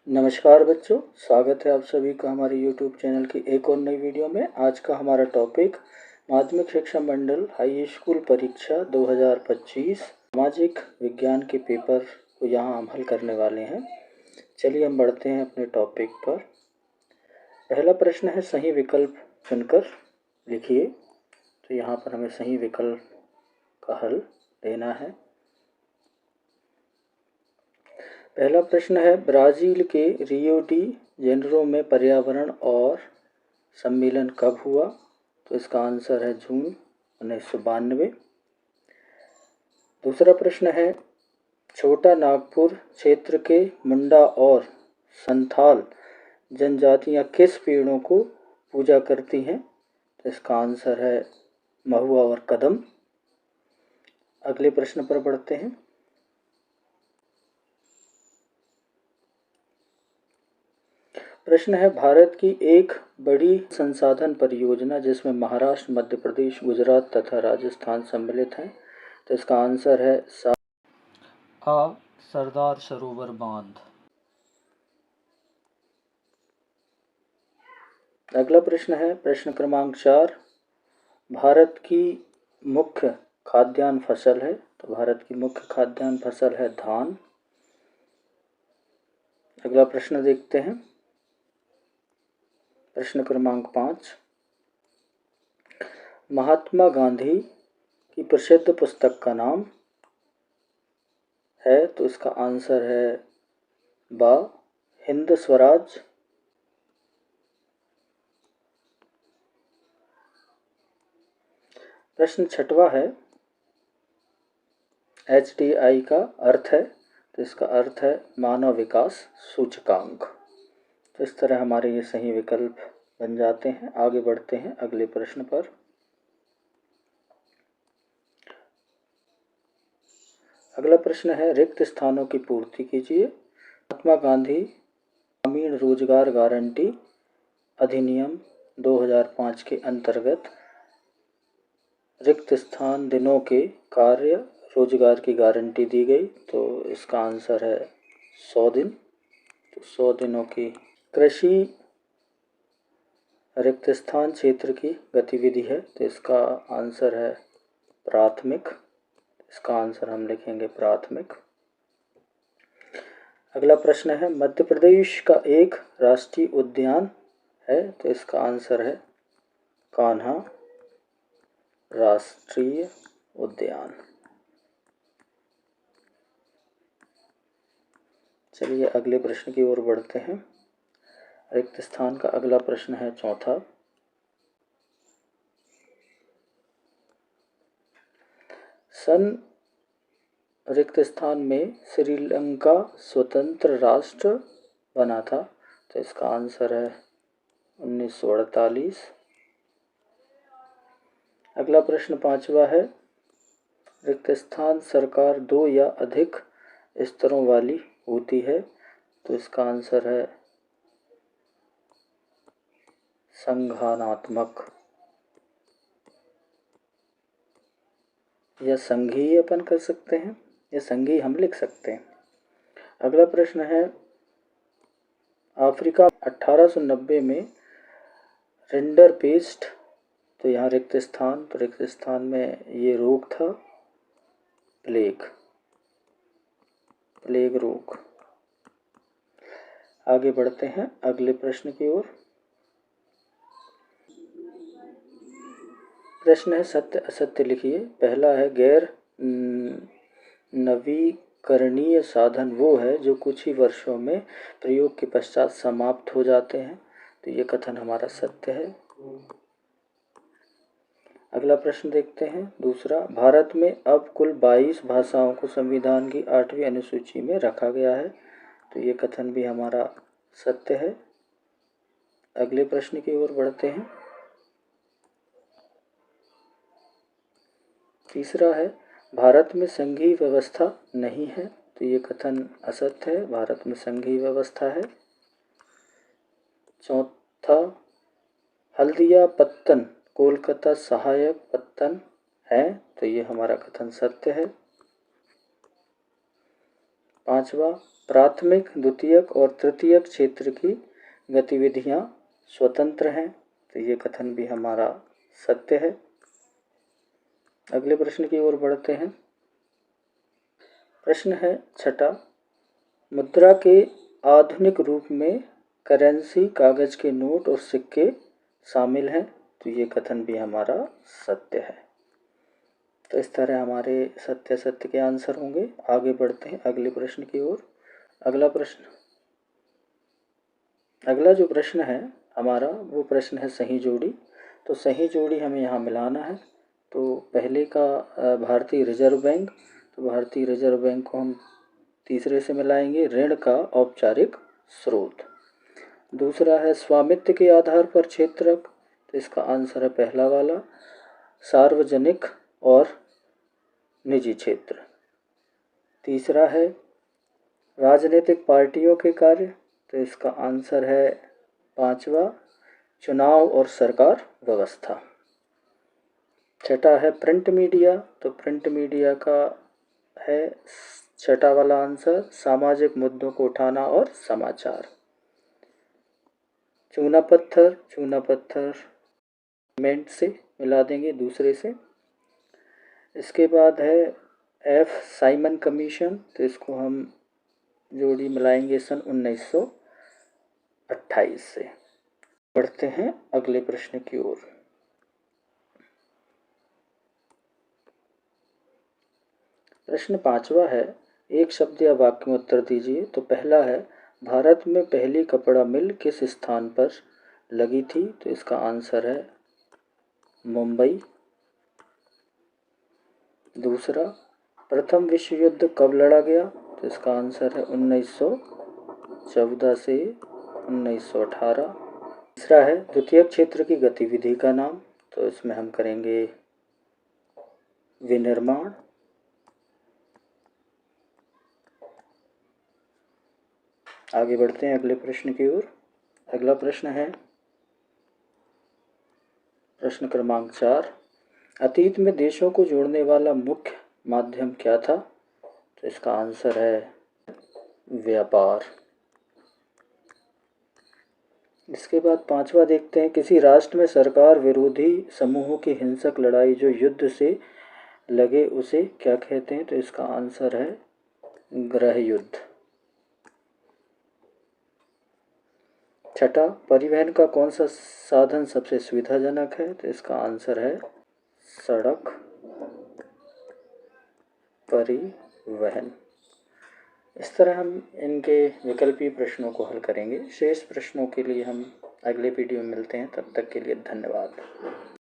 नमस्कार बच्चों, स्वागत है आप सभी का हमारे YouTube चैनल की एक और नई वीडियो में। आज का हमारा टॉपिक माध्यमिक शिक्षा मंडल हाई स्कूल परीक्षा 2025 सामाजिक विज्ञान के पेपर को यहाँ हम हल करने वाले हैं। चलिए हम बढ़ते हैं अपने टॉपिक पर। पहला प्रश्न है, सही विकल्प चुनकर लिखिए। तो यहाँ पर हमें सही विकल्प का हल देना है। पहला प्रश्न है, ब्राज़ील के रियो डी जेनेरो में पर्यावरण और सम्मेलन कब हुआ? तो इसका आंसर है जून 1992। दूसरा प्रश्न है, छोटा नागपुर क्षेत्र के मुंडा और संथाल जनजातियां किस पेड़ों को पूजा करती हैं? तो इसका आंसर है महुआ और कदम। अगले प्रश्न पर बढ़ते हैं। प्रश्न है, भारत की एक बड़ी संसाधन परियोजना जिसमें महाराष्ट्र, मध्य प्रदेश, गुजरात तथा राजस्थान सम्मिलित हैं। तो इसका आंसर है सरदार सरोवर बांध। अगला प्रश्न है, प्रश्न क्रमांक 4, भारत की मुख्य खाद्यान्न फसल है। तो भारत की मुख्य खाद्यान्न फसल है धान। अगला प्रश्न देखते हैं। प्रश्न क्रमांक 5, महात्मा गांधी की प्रसिद्ध पुस्तक का नाम है। तो इसका आंसर है बा, हिंद स्वराज। प्रश्न 6वां है, HDI का अर्थ है। तो इसका अर्थ है मानव विकास सूचकांक। तो इस तरह हमारे ये सही विकल्प बन जाते हैं। आगे बढ़ते हैं अगले प्रश्न पर। अगला प्रश्न है, रिक्त स्थानों की पूर्ति कीजिए। महात्मा गांधी ग्रामीण रोजगार गारंटी अधिनियम 2005 के अंतर्गत रिक्त स्थान दिनों के कार्य रोजगार की गारंटी दी गई। तो इसका आंसर है 100 दिन। तो 100 दिनों की कृषि रिक्त स्थान क्षेत्र की गतिविधि है। तो इसका आंसर है प्राथमिक। इसका आंसर हम लिखेंगे प्राथमिक। अगला प्रश्न है, मध्य प्रदेश का एक राष्ट्रीय उद्यान है। तो इसका आंसर है कान्हा राष्ट्रीय उद्यान। चलिए अगले प्रश्न की ओर बढ़ते हैं। रिक्त स्थान का अगला प्रश्न है 4था, सन रिक्त स्थान में श्रीलंका स्वतंत्र राष्ट्र बना था। तो इसका आंसर है 1948। अगला प्रश्न 5वां है, रिक्त स्थान सरकार 2 या अधिक स्तरों वाली होती है। तो इसका आंसर है संघानात्मक या संघीय अपन कर सकते हैं, या संघीय हम लिख सकते हैं। अगला प्रश्न है, अफ्रीका 1890 में रिंडर पेस्ट। तो यहाँ रिक्त स्थान, तो रिक्त स्थान में ये रोग था प्लेग रोग। आगे बढ़ते हैं अगले प्रश्न की ओर। प्रश्न है, सत्य असत्य लिखिए। पहला है, गैर नवीकरणीय साधन वो है जो कुछ ही वर्षों में प्रयोग के पश्चात समाप्त हो जाते हैं। तो ये कथन हमारा सत्य है। अगला प्रश्न देखते हैं। दूसरा, भारत में अब कुल 22 भाषाओं को संविधान की 8वीं अनुसूची में रखा गया है। तो ये कथन भी हमारा सत्य है। अगले प्रश्न की ओर बढ़ते हैं। तीसरा है, भारत में संघीय व्यवस्था नहीं है। तो ये कथन असत्य है, भारत में संघीय व्यवस्था है। चौथा, हल्दिया पत्तन कोलकाता सहायक पत्तन है। तो ये हमारा कथन सत्य है। 5वां, प्राथमिक, द्वितीयक और तृतीयक क्षेत्र की गतिविधियां स्वतंत्र हैं, तो ये कथन भी हमारा सत्य है। अगले प्रश्न की ओर बढ़ते हैं। प्रश्न है छठा, मुद्रा के आधुनिक रूप में करेंसी, कागज के नोट और सिक्के शामिल हैं, तो ये कथन भी हमारा सत्य है। तो इस तरह हमारे सत्य सत्य के आंसर होंगे। आगे बढ़ते हैं अगले प्रश्न की ओर। अगला जो प्रश्न है हमारा, वो प्रश्न है सही जोड़ी। तो सही जोड़ी हमें यहाँ मिलाना है। तो पहले का भारतीय रिजर्व बैंक, तो भारतीय रिजर्व बैंक को हम तीसरे से मिलाएंगे ऋण का औपचारिक स्रोत। दूसरा है स्वामित्व के आधार पर क्षेत्रक, तो इसका आंसर है पहला वाला, सार्वजनिक और निजी क्षेत्र। तीसरा है राजनीतिक पार्टियों के कार्य, तो इसका आंसर है 5वां, चुनाव और सरकार व्यवस्था। छठा है प्रिंट मीडिया, तो प्रिंट मीडिया का है छठा वाला आंसर, सामाजिक मुद्दों को उठाना और समाचार। चूना पत्थर मेंट से मिला देंगे दूसरे से। इसके बाद है एफ साइमन कमीशन, तो इसको हम जोड़ी मिलाएंगे सन 1928 से। बढ़ते हैं अगले प्रश्न की ओर। प्रश्न 5वां है, एक शब्द या वाक्य में उत्तर दीजिए। तो पहला है भारत में पहली कपड़ा मिल किस स्थान पर लगी थी, तो इसका आंसर है मुंबई। दूसरा, प्रथम विश्व युद्ध कब लड़ा गया, तो इसका आंसर है 1914 से 1918। तीसरा है द्वितीय क्षेत्र की गतिविधि का नाम, तो इसमें हम करेंगे विनिर्माण। आगे बढ़ते हैं अगले प्रश्न की ओर। अगला प्रश्न है प्रश्न क्रमांक 4, अतीत में देशों को जोड़ने वाला मुख्य माध्यम क्या था, तो इसका आंसर है व्यापार। इसके बाद 5वां देखते हैं, किसी राष्ट्र में सरकार विरोधी समूहों की हिंसक लड़ाई जो युद्ध से लगे उसे क्या कहते हैं, तो इसका आंसर है गृह युद्ध। छठा, परिवहन का कौन सा साधन सबसे सुविधाजनक है, तो इसका आंसर है सड़क परिवहन। इस तरह हम इनके विकल्पीय प्रश्नों को हल करेंगे। शेष प्रश्नों के लिए हम अगले वीडियो में मिलते हैं। तब तक के लिए धन्यवाद।